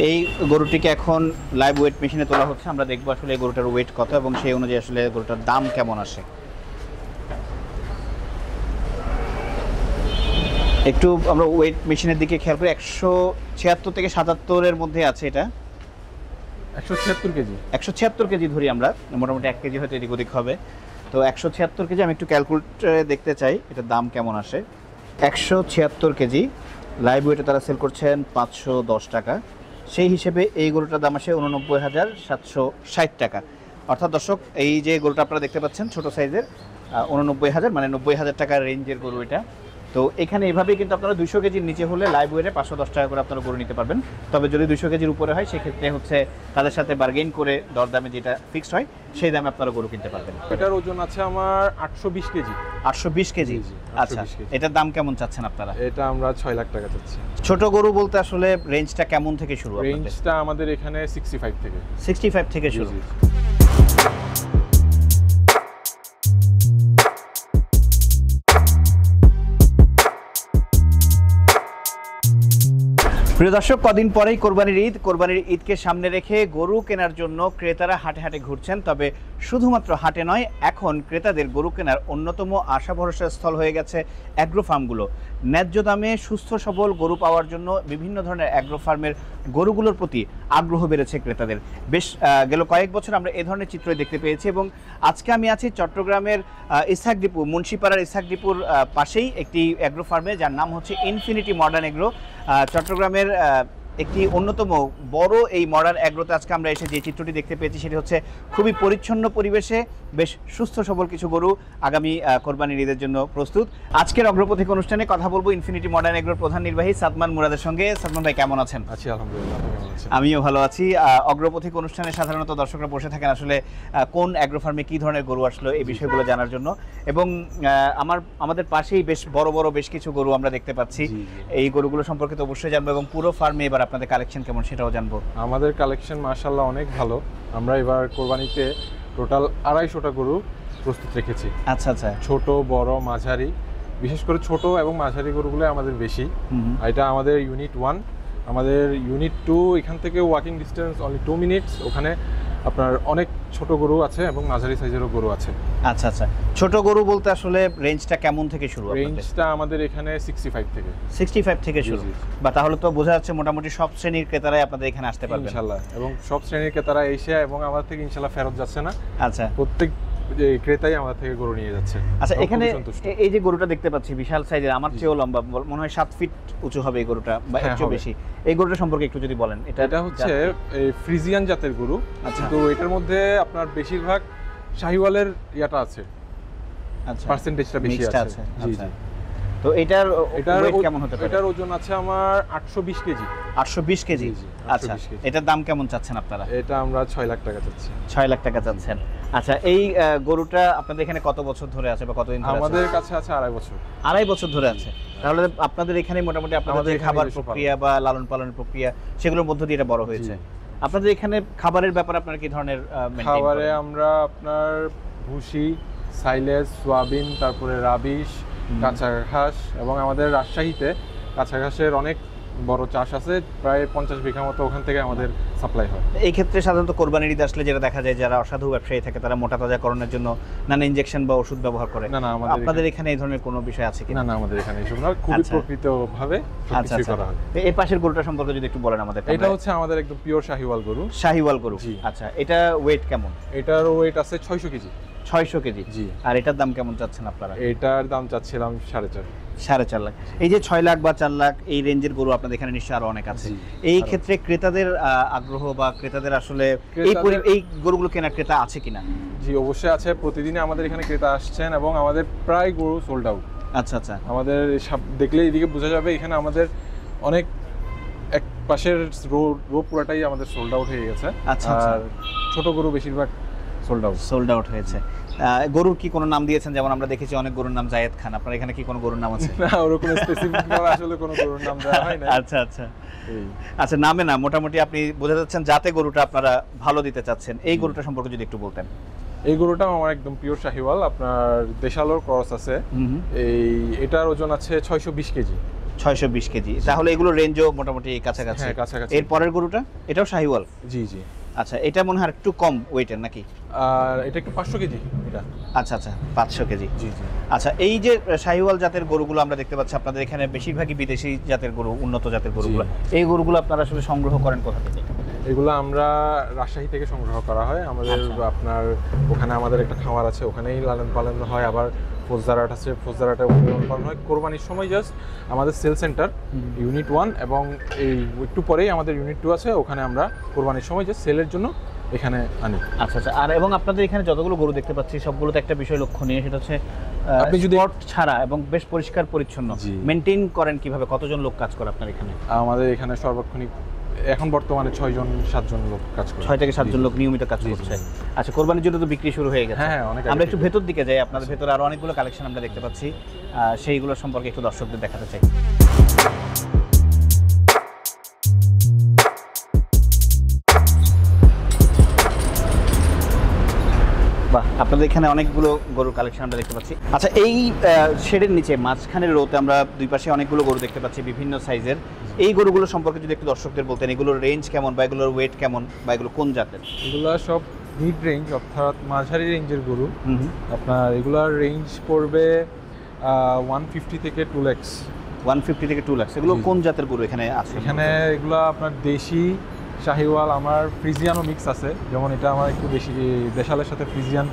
এই গরুটিকে এখন live weight মেশিনে তোলা হচ্ছে। আমরা দেখবো আসলে এই গরুটার ওয়েট কত এবং সেই অনুযায়ী আসলে গরুটার দাম কেমন আসে। একটু আমরা ওয়েট মেশিনের দিকে খেয়াল করি। 176 থেকে 77-এর মধ্যে আছে। এটা 176 কেজি। 176 কেজি ধরি আমরা, মোটামুটি 1 কেজি হয়তো এদিক ওদিক হবে। তো 176 কেজি আমি একটু ক্যালকুলেটরে দেখতে চাই এটার দাম কেমন আসে। 176 কেজি লাইভ ওয়েটে তারা সেল করছেন 510 টাকা। সেই হিসেবে এই গরুটার দাম আসে 89,760 টাকা। অর্থাৎ দর্শক, এই যে গরুটা আপনারা দেখতে পাচ্ছেন ছোট সাইজের, 89,000 মানে 90,000 টাকার রেঞ্জের গরু এটা। তো এখানে এভাবেই কিন্তু আপনারা 200 কেজির নিচে হলে লাইভ ওয়েটে 510 টাকা করে আপনারা গরু নিতে পারবেন। তবে যদি 200 কেজির উপরে হয় সেক্ষেত্রে হচ্ছে তাদের সাথে বার্গেইন করে দরদামে যেটা ফিক্সড হয় সেই দামে আপনারা গরু কিনতে পারবেন। এটার ওজন আছে আমার 820 কেজি। 820 কেজি। আচ্ছা, এটার দাম কেমন চাচ্ছেন আপনারা? এটা আমরা 6 লাখ টাকা চাচ্ছি। ছোট গরু বলতে আসলে রেঞ্জটা কেমন থেকে শুরু? রেঞ্জটা আমাদের এখানে 65 থেকে 65 থেকে শুরু। প্রিয় দর্শক, কদিন পরেই কোরবানির ঈদ। কোরবানির ঈদকে সামনে রেখে গরু কেনার জন্য ক্রেতারা হাটে হাটে ঘুরছেন। তবে শুধুমাত্র হাটে নয়, এখন ক্রেতাদের গরু কেনার অন্যতম আশা ভরসার স্থল হয়ে গেছে অ্যাগ্রো ফার্মগুলো। ন্যায্য দামে সুস্থ সবল গরু পাওয়ার জন্য বিভিন্ন ধরনের অ্যাগ্রো ফার্মের গরুগুলোর প্রতি আগ্রহ বেড়েছে ক্রেতাদের। বেশ গেল কয়েক বছর আমরা এ ধরনের চিত্রই দেখতে পেয়েছি। এবং আজকে আমি আছি চট্টগ্রামের ইসহাক ডিপু, মুন্সিপাড়ার ইসহাক ডিপুর পাশেই একটি অ্যাগ্রো ফার্মে, যার নাম হচ্ছে ইনফিনিটি মডার্ন এগ্রো। চট্টগ্রামের একটি অন্যতম বড় এই মডার্ন অ্যাগ্রোতে আজকে আমরা এসে যে চিত্রটি দেখতে পেয়েছি সেটি হচ্ছে খুবই পরিচ্ছন্ন পরিবেশে বেশ সুস্থ সবল কিছু গরু আগামী কোরবানির ঈদের জন্য প্রস্তুত। আজকের অগ্রপথিক অনুষ্ঠানে কথা বলবো ইনফিনিটি মডার্ন এগ্রোর প্রধান নির্বাহী সাদমান মুরাদের সঙ্গে। সাদমান ভাই, কেমন আছেন? আছি আলহামদুলিল্লাহ। আমিও ভালো আছি। অগ্রপথিক অনুষ্ঠানে সাধারণত দর্শকরা বসে থাকেন আসলে কোন অ্যাগ্রো ফার্মে কী ধরনের গরু আসলো এই বিষয়গুলো জানার জন্য। এবং আমাদের পাশেই বেশ বড় বড় বেশ কিছু গরু আমরা দেখতে পাচ্ছি। এই গরুগুলো সম্পর্কে তো অবশ্যই জানবো এবং পুরো ফার্মে এবার আপনাদের কালেকশন কেমন সেটাও জানবো। আমাদের কালেকশন মাশাআল্লাহ অনেক ভালো। আমরা এবার কোরবানিতে টোটাল 250টা গরু প্রস্তুত রেখেছি। আচ্ছা আচ্ছা। ছোট বড় মাঝারি, বিশেষ করে ছোট এবং মাঝারি গরুগুলো আমাদের বেশি। এটা আমাদের ইউনিট 1। আমাদের ইউনিট 2 এখান থেকে ওয়াকিং ডিস্টেন্স অনলি 2 মিনিটস। ওখানে আপনার অনেক ছোট গরু আছে এবং মাঝারি সাইজেরও গরু আছে। আচ্ছা আচ্ছা। ছোট গরু বলতে আসলে রেঞ্জটা কেমন থেকে শুরু? রেঞ্জটা আমাদের এখানে 65 থেকে শুরু। বা তাহলে তো বোঝা যাচ্ছে মোটামুটি সব শ্রেণীর ক্রেতারাই আপনাদের এখানে আসতে পারবেন ইনশাআল্লাহ। এবং সব শ্রেণীর ক্রেতারা এসে এবং আমাদের থেকে ইনশাআল্লাহ ফেরত যাচ্ছে না। আচ্ছা, প্রত্যেক যে ক্রেতাই আমাদের থেকে গরু নিয়ে যাচ্ছে। আচ্ছা, এখানে এই যে গরুটা দেখতে পাচ্ছি বিশাল সাইজের, আমার চেয়েও লম্বা, মনে হয় 7 ফিট উঁচু হবে এই গরুটা বা এর চেয়ে বেশি। এই গরুটা সম্পর্কে একটু যদি বলেন। এটা হচ্ছে ফ্রিজিয়ান জাতের গরু, কিন্তু এটার মধ্যে আপনার বেশিরভাগ শাহিওয়ালের ইয়াটা আছে। আচ্ছা, পার্সেন্টেজটা বেশি আছে। জি জি। তো এটার ওয়েট কেমন হতে পারে? এটার ওজন আছে আমার 820 কেজি। 820 কেজি। আচ্ছা, এটার দাম কেমন চাচ্ছেন আপনারা? এটা আমরা 6 লাখ টাকা চাচ্ছি। 6 লাখ টাকা চাচ্ছেন। আচ্ছা, এই গরুটা আপনাদের এখানে কত বছর ধরে আছে বা কতদিন ধরে আছে? আমাদের কাছে আছে 2.5 বছর। 2.5 বছর ধরে আছে। তাহলে আপনাদের এখানে মোটামুটি আপনাদের খাবার প্রক্রিয়া বা লালন পালনের প্রক্রিয়া সেগুলোর মধ্য দিয়ে এটা বড় হয়েছে। আপনাদের এখানে খাবারের ব্যাপারে আপনারা কি ধরনের মেইনটেইন করেন? খাবারে আমরা আপনার ভুসি, সাইলেজ, সোয়াবিন, তারপরে রাবিশ, কাঁচা ঘাস, এবং আমাদের রাজশাহীতে কাঁচা ঘাসের অনেক বড় চাষ আছে, প্রায় 50 বিঘা মতো ওখান থেকে আমাদের সাপ্লাই হয়। এই ক্ষেত্রে সাধারণত কোরবানির ঈদ আসলে যেটা দেখা যায়, যারা অসাধু ব্যবসায়ী থাকে তারা মোটা তাজাকরণের জন্য নানা ইনজেকশন বা ওষুধ ব্যবহার করে। না না, আপনাদের এখানে এই ধরনের কোনো বিষয় আছে কি? না না, আমাদের এখানে এসব না, খুবই প্রকৃতভাবে সবকিছু করা হয়। এই পাশের গরুটা সম্পর্কে যদি একটু বলেন আমাদের। এটা হচ্ছে আমাদের একদম পিওর শাহিওয়াল গরু। শাহিওয়াল গরু। আচ্ছা, এটা ওয়েট কেমন? এটার ওয়েট আছে 600 কেজি। 600 কেজি। জি। আর এটার দাম কেমন চাচ্ছেন আপনারা? এটার দাম চাচ্ছিলাম 4.5 লাখ। এই যে 6 লাখ বা 4 লাখ এই রেঞ্জের গরু আপনাদের এখানে নিশ্চয়ই আরো অনেক আছে। এই ক্ষেত্রে ক্রেতাদের আগ্রহ বা ক্রেতাদের আসলে এই গরুগুলো কেনার ক্রেতা আছে কিনা? জি, অবশ্যই আছে। প্রতিদিনই আমাদের এখানে ক্রেতা আসছেন এবং আমাদের প্রায় গরু সোল্ড আউট। আচ্ছা আচ্ছা। আমাদের দেখলে এদিকে বোঝা যাবে এখানে আমাদের অনেক এক পাশের রো পুরাটাই আমাদের সোল্ড আউট হয়ে গেছে। আচ্ছা। আর ছোট গরু বেশিরভাগ সোল্ড আউট হয়েছে। গরুর কি কোনো নাম দিয়েছেন? যেমন আমরা দেখেছি অনেক গরুর নাম জায়েদ খান, আপনার এখানে কি কোনো গরুর নাম আছে? না, ওরকম স্পেসিফিক ভাবে আসলে কোনো গরুর নাম দেওয়া হয় না। আচ্ছা আচ্ছা। আচ্ছা, নামে না, মোটামুটি আপনি বোঝা যাচ্ছেন যাতে গরুটা আপনারা ভালো দিতে চাচ্ছেন। এই গরুটা সম্পর্কে যদি একটু বলতেন। এই গরুটা আমার একদম পিওর শাহিওয়াল, আপনার দেশালোর ক্রস আছে। এটার ওজন আছে 620 কেজি। 620 কেজি, তাহলে এগুলো রেঞ্জও মোটামুটি কাছাকাছি। হ্যাঁ, কাছাকাছি। এর পরের গরুটা এটাও শাহিওয়াল? জি জি। আচ্ছা, এটা মনে হয় একটু কম ওয়েটের নাকি? আর এটা একটু 500 কেজি এটা। আচ্ছা আচ্ছা, 500 কেজি। জি জি। আচ্ছা, এই যে শাহিওয়াল জাতের গরুগুলো আমরা দেখতে পাচ্ছি আপনাদের এখানে বেশিরভাগই বিদেশি জাতের গরু, উন্নত জাতের গরুগুলো, এই গরুগুলো আপনারা আসলে সংগ্রহ করেন কোথা থেকে? এগুলো আমরা রাজশাহী থেকে সংগ্রহ করা হয় আমাদের। আচ্ছা। আপনার ওখানে আমাদের একটা খামার আছে, ওখানেই লালন পালন হয়। আবার ফৌজদারহাট আছে, ফৌজদারহাটে লালন পালন হয়। কোরবানির সময় জাস্ট আমাদের সেল সেন্টার ইউনিট 1 এবং এই একটু পরেই আমাদের ইউনিট 2 আছে, ওখানে আমরা কোরবানির সময় জাস্ট সেলের জন্য এখানে আনি। আচ্ছা আচ্ছা। আর এবং আপনাদের এখানে যতগুলো গরু দেখতে পাচ্ছি সবগুলোতে একটা বিষয় লক্ষণীয়, সেটা হচ্ছে আপনি যদি স্পট ছাড়া এবং বেশ পরিষ্কার পরিচ্ছন্ন। জি। মেইনটেইন করেন কিভাবে? কতজন লোক কাজ করে আপনার এখানে? আমাদের এখানে সর্বক্ষণিক এখন বর্তমানে 6-7 জন লোক কাজ করে। 6 থেকে 7 জন লোক নিয়মিত কাজ জি, জি। করছে। আচ্ছা, কোরবানির জন্য তো বিক্রি শুরু হয়ে গেছে। হ্যাঁ, অনেক আমরা আগে একটু থেকে। ভেতর দিকে যাই, আপনাদের ভেতরে আরো অনেকগুলো কালেকশন আমরা দেখতে পাচ্ছি, সেইগুলো সম্পর্কে একটু দর্শকদের দেখাতে চাই। বাহ, আপনাদের এখানে অনেকগুলো গরুর কালেকশন আমরা দেখতে পাচ্ছি। আচ্ছা, এই শেডের নিচে মাঝখানের রোতে আমরা দুই পাশে অনেকগুলো গরু দেখতে পাচ্ছি বিভিন্ন সাইজের। এই গরুগুলো সম্পর্কে যদি একটু দর্শকদের বলতেন, এগুলোর রেঞ্জ কেমন বা এগুলোর ওয়েট কেমন বা এগুলো কোন জাতের? এগুলা সব মিড রেঞ্জ, অর্থাৎ মাঝারি রেঞ্জের গরু। আপনার এগুলার রেঞ্জ পড়বে 150 থেকে 2 লাখ। 150 থেকে 2 লাখ। এগুলো জি। কোন জাতের গরু এখানে আছে? এখানে এগুলা আপনার দেশি, শাহিওয়াল, আমার ফ্রিজিয়ানও মিক্স আছে। যেমন এটা আমার একটু বেশি দেশালের সাথে ফ্রিজিয়ান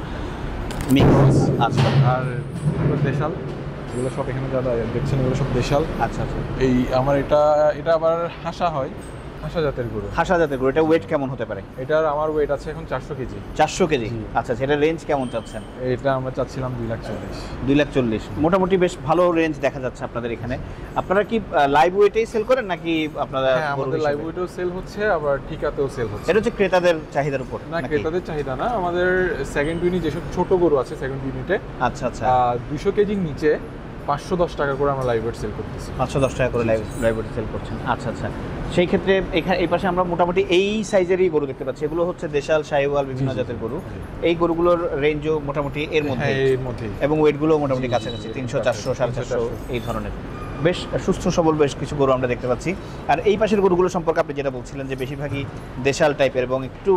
মিক্স। আচ্ছা আর এগুলো দেশাল। এগুলো সব এখানে যারা দেখছেন এগুলো সব দেশাল। আচ্ছা আচ্ছা। এই আমার এটা আবার হাসা হয়, হাসা জাতের গরু। হাসা জাতের গরু, এটা ওয়েট কেমন হতে পারে? এটার আমার ওয়েট আছে এখন 400 কেজি। 400 কেজি? জি। আচ্ছা, সেটা রেঞ্জ কেমন চাচ্ছেন? এটা আমরা চাচ্ছিলাম 2,40,000। 2,40,000। মোটামুটি বেশ ভালো রেঞ্জ দেখা যাচ্ছে আপনাদের এখানে। আপনারা কি লাইভ ওয়েটেই সেল করেন নাকি আপনারা? হ্যাঁ, আমাদের লাইভ ওয়েটেও সেল হচ্ছে, আবার ঠিকাতেও সেল হচ্ছে। এটা হচ্ছে ক্রেতাদের চাহিদার উপর না, নাকি? ক্রেতাদের চাহিদা না, আমাদের সেকেন্ড ইউনিট যেসব ছোট গরু আছে সেকেন্ড ইউনিটে আচ্ছা আচ্ছা। 200 কেজির নিচে 510 টাকা করে আমরা লাইভ ওয়েট সেল করতেছি। 510 টাকা করে লাইভ ওয়েট সেল করছেন। আচ্ছা আচ্ছা। সেই ক্ষেত্রে এখানে এই পাশে আমরা মোটামুটি এই সাইজেরই গরু দেখতে পাচ্ছি। এগুলো হচ্ছে দেশাল, শাহিওয়াল, বিভিন্ন জি, জি, জাতের গরু। জি। এই গরুগুলোর রেঞ্জও মোটামুটি এর মধ্যে, হ্যাঁ, এর মধ্যেই। এবং ওয়েটগুলো মোটামুটি জি, জি, কাছাকাছি জি, 300, 400, 450 300, এই ধরনের। বেশ সুস্থ সবল বেশ কিছু গরু আমরা দেখতে পাচ্ছি। আর এই পাশের গরুগুলো সম্পর্কে আপনি যেটা বলছিলেন যে বেশিরভাগই দেশাল টাইপের এবং একটু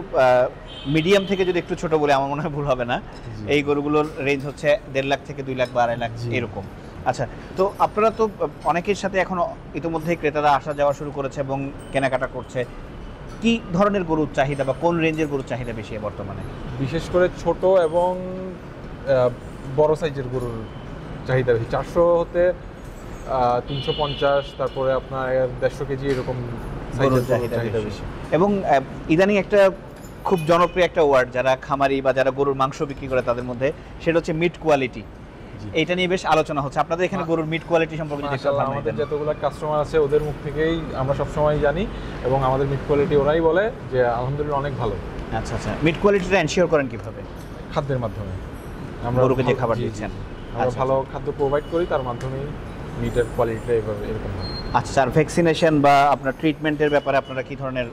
মিডিয়াম থেকে যদি একটু ছোট বলে আমার মনে হয় ভুল হবে না। জি। এই গরুগুলোর রেঞ্জ হচ্ছে 1.5 লাখ থেকে 2 লাখ বা 2.5 লাখ জি। এরকম। আচ্ছা, তো আপনারা তো অনেকের সাথে এখন ইতিমধ্যেই ক্রেতারা আসা যাওয়া শুরু করেছে এবং কেনাকাটা করছে। কি ধরনের গরুর চাহিদা বা কোন রেঞ্জের গরুর চাহিদা বেশি বর্তমানে? বিশেষ করে ছোট এবং বড় সাইজের গরুর চাহিদা বেশি। 400 হতে 350, তারপরে আপনার 150 কেজি এরকম সাইজের চাহিদা বেশি। এবং ইদানিং একটা খুব জনপ্রিয় একটা ওয়ার্ড যারা খামারি বা যারা গরুর মাংস বিক্রি করে তাদের মধ্যে, সেটা হচ্ছে মিট কোয়ালিটি। জি। এইটা নিয়ে বেশ আলোচনা হচ্ছে। আপনাদের এখানে গরুর মিট কোয়ালিটি সম্পর্কে যদি একটু মাশাআল্লাহ, ধারণা আমাদের দিতেন। যতগুলো কাস্টমার আছে ওদের মুখ থেকেই আমরা সবসময় জানি, এবং আমাদের মিট কোয়ালিটি ওরাই বলে যে আলহামদুলিল্লাহ অনেক ভালো। আচ্ছা আচ্ছা। মিট কোয়ালিটিটা এনশিওর করেন কিভাবে? খাদ্যের মাধ্যমে গরুকে যে খাবার জি, জি। দিচ্ছেন। আমরা আচ্ছা, ভালো খাদ্য প্রোভাইড করি, তার মাধ্যমেই মিটের কোয়ালিটিটা এরকম হয়। আচ্ছা, আর ভ্যাকসিনেশন বা আপনার ট্রিটমেন্টের ব্যাপারে আপনারা কি ধরনের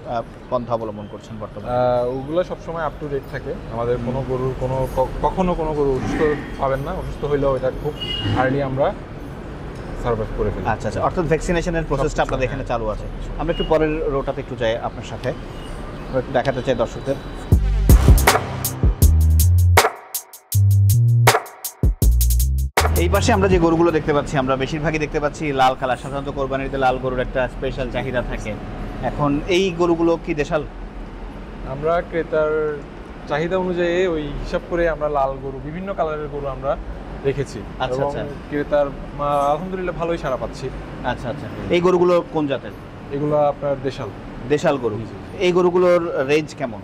পন্থা অবলম্বন করছেন বর্তমানে? ওগুলো সবসময় আপ টু ডেট থাকে। আমাদের কোনো গরুর কখনো কোনো গরু অসুস্থ পাবেন না। অসুস্থ হইলেও এটা খুব আর্লি আমরা সার্ভাইভ করে ফেলি। আচ্ছা আচ্ছা, অর্থাৎ ভ্যাকসিনেশনের প্রসেসটা সবকিছু, আপনাদের এখানে চালু আছে। আমরা একটু পরের রোটাতে একটু যাই আপনার সাথে, আমরা একটু দেখাতে চাই দর্শকদের। এই পাশে আমরা যে গরুগুলো দেখতে পাচ্ছি, আমরা বেশিরভাগই দেখতে পাচ্ছি লাল কালার। সাধারণত কোরবানিতে লাল গরুর একটা স্পেশাল চাহিদা থাকে। এখন এই গরুগুলো কি দেশাল? আমরা ক্রেতার চাহিদা অনুযায়ী ওই হিসাব করে আমরা লাল গরু, বিভিন্ন কালারের গরু আমরা রেখেছি, আচ্ছা, এবং আচ্ছা। ক্রেতার আলহামদুলিল্লাহ ভালোই সাড়া পাচ্ছি। আচ্ছা আচ্ছা। এই গরুগুলো কোন জাতের? এগুলো আপনার দেশাল। দেশাল গরু। জি, জি। এই গরুগুলোর রেঞ্জ কেমন?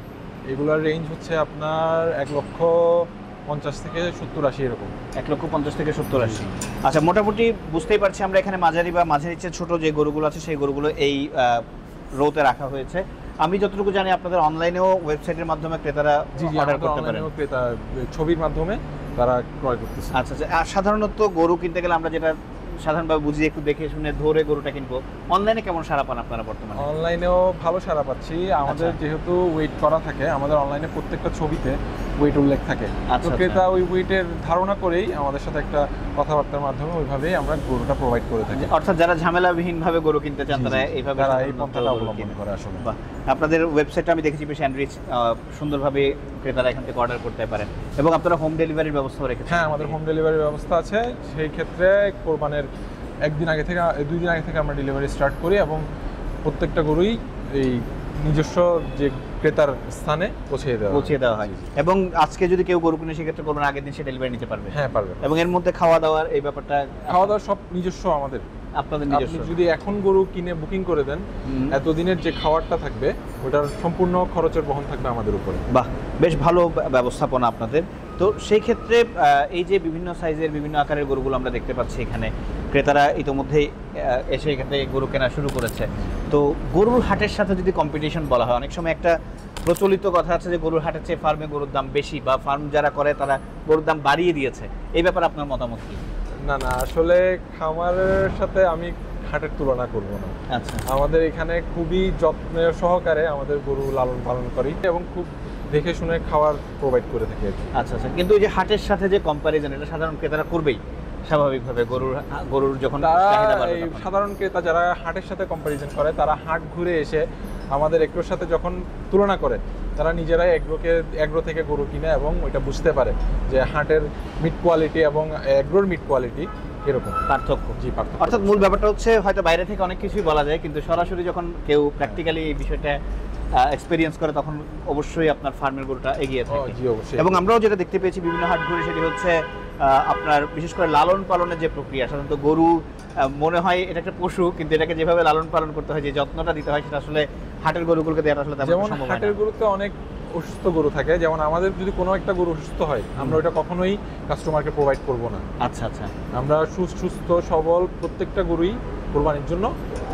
এগুলোর রেঞ্জ হচ্ছে আপনার 1,50,000 থেকে 70-80 এরকম। 1,50,000 থেকে 70-80। আচ্ছা, মোটামুটি বুঝতেই পারছি আমরা এখানে মাঝারি বা মাঝারির চেয়ে ছোট যে গরুগুলো আছে সেই গরুগুলো এই রোতে রাখা হয়েছে। আমি যতটুকু জানি আপনাদের অনলাইনেও ওয়েবসাইটের মাধ্যমে ক্রেতারা জি জি, অর্ডার আমাদের করতে পারেন। অনলাইনেও ক্রেতা ছবির মাধ্যমে তারা ক্রয় করতেছে। আচ্ছা আচ্ছা। আর সাধারণত গরু কিনতে গেলে আমরা যেটা সাধারণভাবে বুঝিয়ে একটু দেখে শুনে ধরে গরুটা কিনবো, অনলাইনে কেমন সাড়া পান আপনারা বর্তমানে? অনলাইনেও ভালো সাড়া পাচ্ছি। আমাদের যেহেতু ওয়েট করা থাকে, আমাদের অনলাইনে প্রত্যেকটা ছবিতে ওয়েট উল্লেখ থাকে, তো ক্রেতা ওই ওয়েটের ধারণা করেই আমাদের সাথে একটা কথাবার্তার মাধ্যমে ওইভাবেই আমরা গরুটা প্রোভাইড করে থাকি। অর্থাৎ যারা ঝামেলাবিহীন ভাবে গরু কিনতে চান তারা এইভাবে এই পন্থাটা অবলম্বন করে আসলে। আপনাদের ওয়েবসাইটে আমি দেখেছি বেশ এনরিচ, সুন্দরভাবে ক্রেতারা এখান থেকে অর্ডার করতে পারেন এবং আপনারা হোম ডেলিভারির ব্যবস্থা রেখেছেন। হ্যাঁ, আমাদের হোম ডেলিভারির ব্যবস্থা আছে। সেই ক্ষেত্রে কোরবানের 2 দিন আগে থেকে আমরা ডেলিভারি স্টার্ট করি এবং প্রত্যেকটা গরুই এই নিজস্ব যে ক্রেতার স্থানে পৌঁছে দেওয়া হয়। এবং আজকে যদি কেউ গরু কিনে সেক্ষেত্রে কোরবানির আগের দিন সে ডেলিভারি নিতে পারবে? হ্যাঁ, পারবে। এবং এর মধ্যে খাওয়া দাওয়ার এই ব্যাপারটা? খাওয়া দাওয়া সব নিজস্ব আমাদের। আপনাদের নিজস্ব? আপনি যদি এখন গরু কিনে বুকিং করে দেন, এতদিনের যে খাবারটা থাকবে ওটার সম্পূর্ণ খরচের বহন থাকবে আমাদের উপরে। বাহ, বেশ ভালো ব্যবস্থাপনা আপনাদের। তো সেই ক্ষেত্রে এই যে বিভিন্ন সাইজের বিভিন্ন আকারের গরুগুলো আমরা দেখতে পাচ্ছি এখানে, ক্রেতারা ইতোমধ্যেই এসে এখানে গরু কেনা শুরু করেছে। তো গরুর হাটের সাথে যদি কম্পিটিশন বলা হয়, অনেক সময় একটা প্রচলিত কথা আছে যে গরুর হাটের চেয়ে ফার্মে গরুর দাম বেশি, বা ফার্ম যারা করে তারা গরুর দাম বাড়িয়ে দিয়েছে। এই ব্যাপারে আপনার মতামত কি? না, আসলে খামারের সাথে আমি হাটের তুলনা করব না। আচ্ছা, আমাদের এখানে খুবই যত্নের সহকারে আমাদের গরু লালন পালন করি এবং খুব দেখে শুনে খাবার প্রোভাইড করে থাকি আর কি। আচ্ছা, এই যে হাটের সাথে যে কম্প্যারিজন, এটা সাধারণ ক্রেতারা করবেই স্বাভাবিকভাবে। গরুর যখন সাধারণ ক্রেতা যারা হাটের সাথে কম্প্যারিজন করে, তারা হাট ঘুরে এসে আমাদের এগ্রোর সাথে যখন তুলনা করে, তারা নিজেরাই এগ্রো থেকে গরু কিনে এবং ওইটা বুঝতে পারে যে হাটের মিট কোয়ালিটি এবং এগ্রোর মিট কোয়ালিটি এরকম পার্থক্য। জি, পার্থক্য। অর্থাৎ মূল ব্যাপারটা হচ্ছে হয়তো বাইরে থেকে অনেক কিছুই বলা যায়, কিন্তু সরাসরি যখন কেউ প্র্যাকটিক্যালি এই বিষয়টা এক্সপেরিয়েন্স করে তখন অবশ্যই আপনার ফার্মের গরুটা এগিয়ে থাকে। জি, অবশ্যই। এবং আমরাও যেটা দেখতে পেয়েছি বিভিন্ন হাট ঘুরে, সেটি হচ্ছে আপনার বিশেষ করে লালন পালনের যে প্রক্রিয়া। সাধারণত গরু মনে হয় এটা একটা পশু, কিন্তু এটাকে যেভাবে লালন পালন করতে হয়, যে যত্নটা দিতে হয়, সেটা আসলে হাটের গরুগুলোকে দেওয়া আসলে তেমন সম্ভব হয় না। হাটের গরুতে অনেক অসুস্থ গরু থাকে, যেমন আমাদের যদি কোনো একটা গরু অসুস্থ হয়, আমরা ওটা কখনোই কাস্টমারকে প্রোভাইড করব না। আচ্ছা, আমরা সুস্থ সবল প্রত্যেকটা গরুই কোরবানির জন্য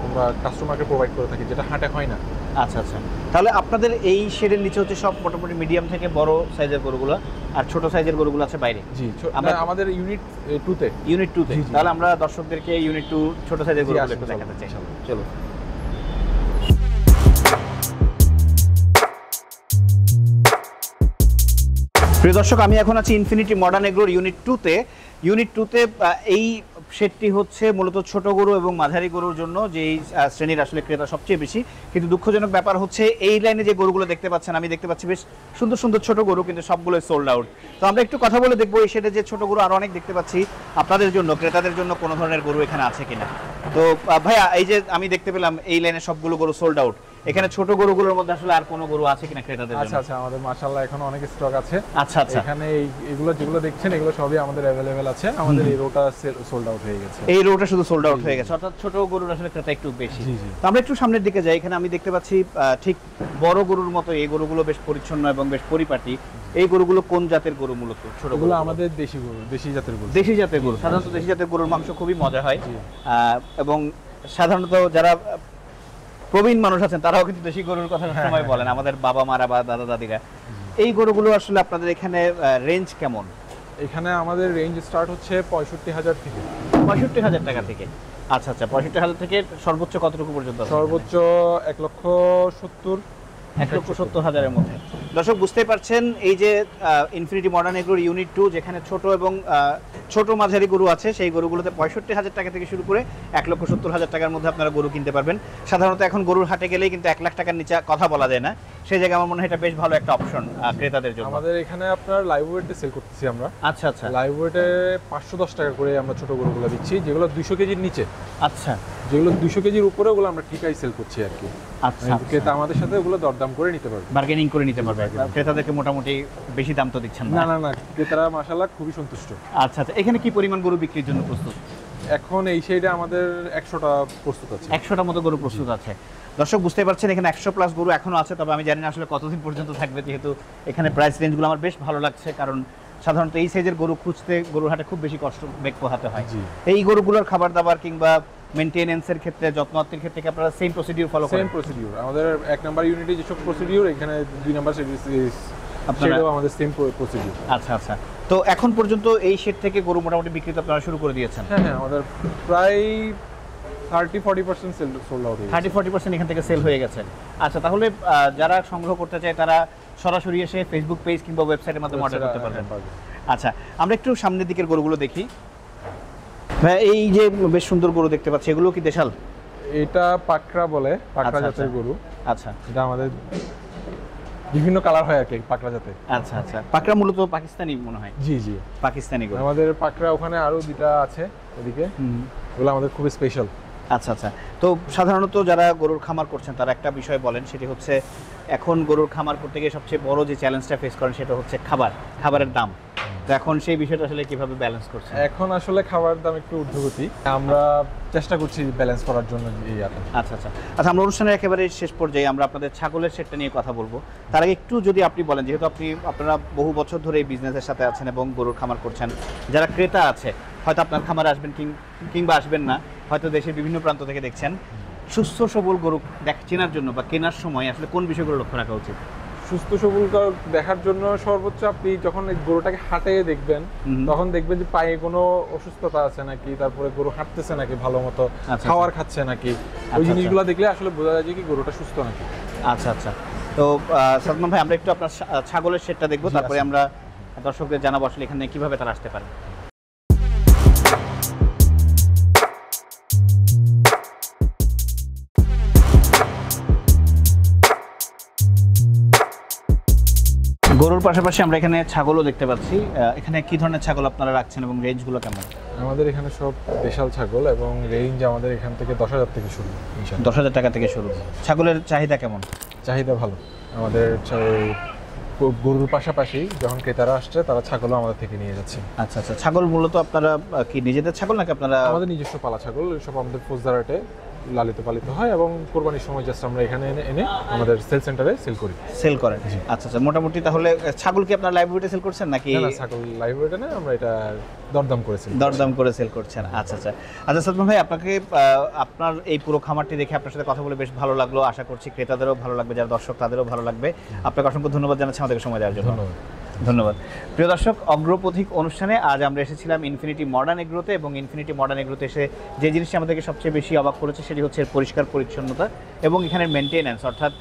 আমরা কাস্টমারকে প্রোভাইড করে থাকি, যেটা হাটে হয় না। আচ্ছা, তাহলে আপনাদের এই শেডের নিচে হচ্ছে সব মোটামুটি মিডিয়াম থেকে বড় সাইজের গরুগুলো, আর ছোট সাইজের গরুগুলো আছে বাইরে। জি, আমাদের ইউনিট 2 তে। তাহলে আমরা দর্শকদেরকে ইউনিট 2 ছোট সাইজের গরুগুলো একটু দেখাতে চাই। চলো। প্রিয় দর্শক, আমি এখন আছি ইনফিনিটি মডার্ন এগ্রোর ইউনিট 2তে। এই শেডটি হচ্ছে মূলত ছোট গরু এবং মাঝারি গরুর জন্য, যে এই শ্রেণীর আসলে ক্রেতা সবচেয়ে বেশি। কিন্তু দুঃখজনক ব্যাপার হচ্ছে এই লাইনে যে গরুগুলো দেখতে পাচ্ছেন, আমি দেখতে পাচ্ছি বেশ সুন্দর সুন্দর ছোট গরু, কিন্তু সবগুলোই সোল্ড আউট। তো আমরা একটু কথা বলে দেখবো এই শেডে যে ছোট গরু আরো অনেক দেখতে পাচ্ছি, আপনাদের জন্য, ক্রেতাদের জন্য কোনো ধরনের গরু এখানে আছে কিনা। তো ভাইয়া, এই যে আমি দেখতে পেলাম এই লাইনে সবগুলো গরু সোল্ড আউট, এখানে ছোট গরুগুলোর মধ্যে আসলে আর কোনো গরু আছে কিনা ক্রেতাদের জন্য? আচ্ছা, আমাদের মাশাআল্লাহ এখন অনেক স্টক আছে। আচ্ছা, এখানে এগুলো যেগুলো দেখছেন এগুলো সবই আমাদের अवेलेबल আছে। আমাদের এই রোটা সোল্ড আউট হয়ে গেছে। এই রোটা শুধু সোল্ড আউট হয়ে গেছে, অর্থাৎ ছোট গরুর আসলে ক্রেতা একটু বেশি। তো আমরা একটু সামনের দিকে যাই। এখানে আমি দেখতে পাচ্ছি ঠিক বড় গরুর মতো এই গরুগুলো বেশ পরিচ্ছন্ন এবং বেশ পরিপাটি। এই গরুগুলো কোন জাতের গরু মূলত? ছোটগুলো আমাদের দেশি গরু, দেশি জাতের গরু। দেশি জাতের গরু, সাধারণত দেশি জাতের গরুর মাংস খুবই মজা হয়। এবং সাধারণত যারা প্রবীণ মানুষ আছেন তারাও কিন্তু দেশি গরুর কথা সময় বলেন, আমাদের বাবা মারা বা দাদা দাদিরা। এই গরুগুলো আসলে আপনাদের এখানে রেঞ্জ কেমন? এখানে আমাদের রেঞ্জ স্টার্ট হচ্ছে 65,000 থেকে। 65,000 টাকা থেকে? আচ্ছা, 65,000 থেকে সর্বোচ্চ কতটুকু পর্যন্ত? সর্বোচ্চ 1,70,000। 1,70,000-এর মধ্যে। দর্শক বুঝতেই পারছেন, এই যে ইনফিনিটি মডার্ন এগ্রোর ইউনিট 2, যেখানে ছোট এবং ছোট মাঝারি গরু আছে, সেই গরুগুলোতে 65,000 টাকা থেকে শুরু করে 1,70,000 টাকার মধ্যে আপনারা গরু কিনতে পারবেন। সাধারণত এখন গরুর হাটে গেলেই কিন্তু 1 লাখ টাকার নিচে কথা বলা যায় না, সেই জায়গায় আমার মনে হয় এটা বেশ ভালো একটা অপশন ক্রেতাদের জন্য। আমাদের এখানে আপনার লাইভ ওয়েটে সেল করতেছি আমরা। আচ্ছা, লাইভ ওয়েটে 510 টাকা করে আমরা ছোট গরুগুলো দিচ্ছি, যেগুলো 200 কেজির নিচে। আচ্ছা, যেগুলো 200 কেজির উপরে ওগুলো আমরা ঠিকাই সেল করছি আর কি। আচ্ছা, ক্রেতা আমাদের সাথে ওগুলো দরদাম করে নিতে পারবে, বার্গেনিং করে নিতে পারবে। ক্রেতাদেরকে মোটামুটি বেশি দাম তো দিচ্ছেন না? না, ক্রেতারা মাশাআল্লাহ খুবই সন্তুষ্ট। আচ্ছা, এখানে কি পরিমাণ গরু বিক্রির জন্য প্রস্তুত? এখন এই সাইডে আমাদের 100টা প্রস্তুত আছে। 100টা মতো গরু প্রস্তুত আছে। দর্শক বুঝতে পারছেন, এখানে 100+ গরু এখনো আছে, তবে আমি জানি না আসলে কতদিন পর্যন্ত থাকবে। যেহেতু এখানে প্রাইস রেঞ্জগুলো আমার বেশ ভালো লাগছে, কারণ সাধারণত এই সাইজের গরু খুঁজতে গরুর হাটে খুব বেশি কষ্ট বেগ পোহাতে হয়। এই গরুগুলোর খাবার দাবার কিংবা মেইনটেনেন্সের ক্ষেত্রে, যত্নআত্তির ক্ষেত্রে কি আপনারা সেম প্রসিডিউর ফলো করেন? Same procedure. আমাদের 1 নাম্বার ইউনিটে যেসব প্রসিডিউর, এখানে 2 নাম্বার সেটাও আমাদের সেম প্রসিডিউর। আচ্ছা, তো এখন পর্যন্ত এই শেড থেকে গরু মোটামুটি বিক্রি তো আপনারা শুরু করে দিয়েছেন? হ্যাঁ, আমাদের প্রায় 30-40% সেল সোল্ড আউট হয়ে গেছে। 30-40% এখান থেকে সেল হয়ে গেছে। আচ্ছা, তাহলে যারা সংগ্রহ করতে চায় তারা সরাসরি এসে ফেসবুক পেজ কিংবা ওয়েবসাইটের মাধ্যমে অর্ডার করতে পারবেন? আচ্ছা, আমরা একটু সামনের দিকের গরুগুলো দেখি। ভাই, এই যে বেশ সুন্দর গরু দেখতে পাচ্ছি, এগুলো কি দেশাল? এটা পাকড়া বলে, পাকড়া আচ্ছা, জাতের গরু। আচ্ছা, এটা আমাদের বিভিন্ন কালার হয় আর কি পাকড়া জাতে। আচ্ছা আচ্ছা, পাকড়া মূলত পাকিস্তানি মনে হয়। জি জি, পাকিস্তানি গরু। আমাদের পাকড়া ওখানে আরো দুটা আছে ওদিকে, ওগুলো আমাদের খুবই স্পেশাল। আচ্ছা আচ্ছা, তো সাধারণত যারা গরুর খামার করছেন তারা একটা বিষয় বলেন, সেটি হচ্ছে এখন গরুর খামার করতে গিয়ে সবচেয়ে বড় যে চ্যালেঞ্জটা ফেস করেন সেটা হচ্ছে খাবারের দাম। তো এখন সেই বিষয়টা আসলে কিভাবে ব্যালেন্স করছেন? এখন আসলে খাবারের দাম একটু ঊর্ধ্বগতি, আমরা চেষ্টা করছি ব্যালেন্স করার জন্য। আচ্ছা আচ্ছা আচ্ছা, আমরা অনুষ্ঠানের একেবারে শেষ পর্যায়ে আমরা আপনাদের ছাগলের সেটটা নিয়ে কথা বলবো। তার আগে একটু যদি আপনি বলেন, যেহেতু আপনারা বহু বছর ধরে এই বিজনেসের সাথে আছেন এবং গরুর খামার করছেন, যারা ক্রেতা আছে হয়তো আপনার খামারে আসবেন কিংবা আসবেন না, হয়তো দেশের বিভিন্ন প্রান্ত থেকে দেখছেন, সুস্থ সবল গরু চেনার জন্য বা কেনার সময় আসলে কোন বিষয়গুলো লক্ষ্য রাখা উচিত? সুস্থ সবল দেখার জন্য সর্বোচ্চ আপনি যখন এই গরুটাকে হাটে দেখবেন তখন দেখবেন যে পায়ে কোনো অসুস্থতা আছে নাকি, তারপরে গরু হাঁটতেছে নাকি ভালো মতো, খাবার খাচ্ছে নাকি, ওই জিনিসগুলো দেখলে আসলে বোঝা যায় যে গরুটা সুস্থ নাকি। আচ্ছা আচ্ছা, তো সালমান ভাই, আমরা একটু আপনার ছাগলের সেটটা দেখবো, তারপরে আমরা দর্শকদের জানাবো আসলে এখানে কিভাবে তারা আসতে পারে। গরুর পাশাপাশি আমরা এখানে ছাগলও দেখতে পাচ্ছি। এখানে কি ধরনের ছাগল আপনারা রাখছেন এবং রেঞ্জগুলো কেমন? আমাদের এখানে সব দেশাল ছাগল এবং রেঞ্জ আমাদের এখান থেকে 10,000 থেকে শুরু। 10,000 টাকা থেকে শুরু। ছাগলের চাহিদা কেমন? চাহিদা ভালো। আমাদের গরুর পাশাপাশি যখন ক্রেতারা আসছে তারা ছাগলও আমাদের থেকে নিয়ে যাচ্ছে। আচ্ছা আচ্ছা, ছাগল মূলত আপনারা কি নিজেদের ছাগল নাকি আপনারা? আমাদের নিজস্ব পালা ছাগল, সব আমাদের ফৌজদারহাটে লালিত পালিত হয় এবং কোরবানির সময় জাস্ট আমরা এখানে এনে আমাদের সেল সেন্টারে সেল করেন। আচ্ছা আচ্ছা, মোটামুটি তাহলে ছাগল কি আপনার লাইব্রেরিতে সেল করছেন নাকি? না, ছাগল লাইব্রেরিতে না, আমরা এটা দরদাম করে সেল করছেন। আচ্ছা আচ্ছা আচ্ছা, সালমান ভাই, আপনাকে আপনার এই পুরো খামারটি দেখে আপনার সাথে কথা বলে বেশ ভালো লাগলো। আশা করছি ক্রেতাদেরও ভালো লাগবে, যারা দর্শক তাদেরও ভালো লাগবে। আপনাকে অসংখ্য ধন্যবাদ জানাচ্ছি আমাদেরকে সময় দেওয়ার জন্য। ধন্যবাদ। প্রিয় দর্শক, অগ্রপথিক অনুষ্ঠানে আজ আমরা এসেছিলাম ইনফিনিটি মডার্ন এগ্রোতে, এবং ইনফিনিটি মডার্ন এগ্রোতে এসে যে জিনিসটি আমাদেরকে সবচেয়ে বেশি অবাক করেছে সেটি হচ্ছে পরিষ্কার পরিচ্ছন্নতা এবং এখানের মেনটেন্যান্স, অর্থাৎ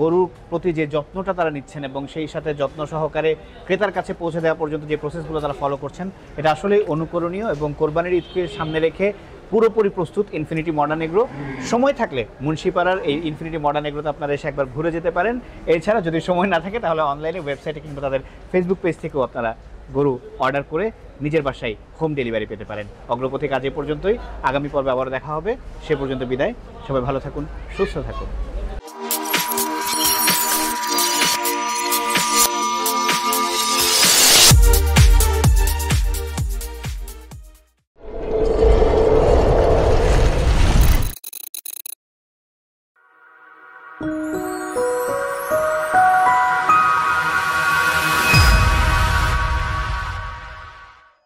গরুর প্রতি যে যত্নটা তারা নিচ্ছেন এবং সেই সাথে যত্ন সহকারে ক্রেতার কাছে পৌঁছে দেওয়া পর্যন্ত যে প্রসেসগুলো তারা ফলো করছেন, এটা আসলেই অনুকরণীয় এবং কোরবানির ঈদকে সামনে রেখে পুরোপুরি প্রস্তুত ইনফিনিটি মডার্ন এগ্রো। সময় থাকলে মুন্সিপাড়ার এই ইনফিনিটি মডার্ন এগ্রোতে আপনারা এসে একবার ঘুরে যেতে পারেন। এছাড়া যদি সময় না থাকে তাহলে অনলাইনে ওয়েবসাইটে কিংবা তাদের ফেসবুক পেজ থেকেও আপনারা গরু অর্ডার করে নিজের বাসায় হোম ডেলিভারি পেতে পারেন। অগ্রপথিক আজ এ পর্যন্তই, আগামী পর্বে আবার দেখা হবে। সে পর্যন্ত বিদায়, সবাই ভালো থাকুন, সুস্থ থাকুন।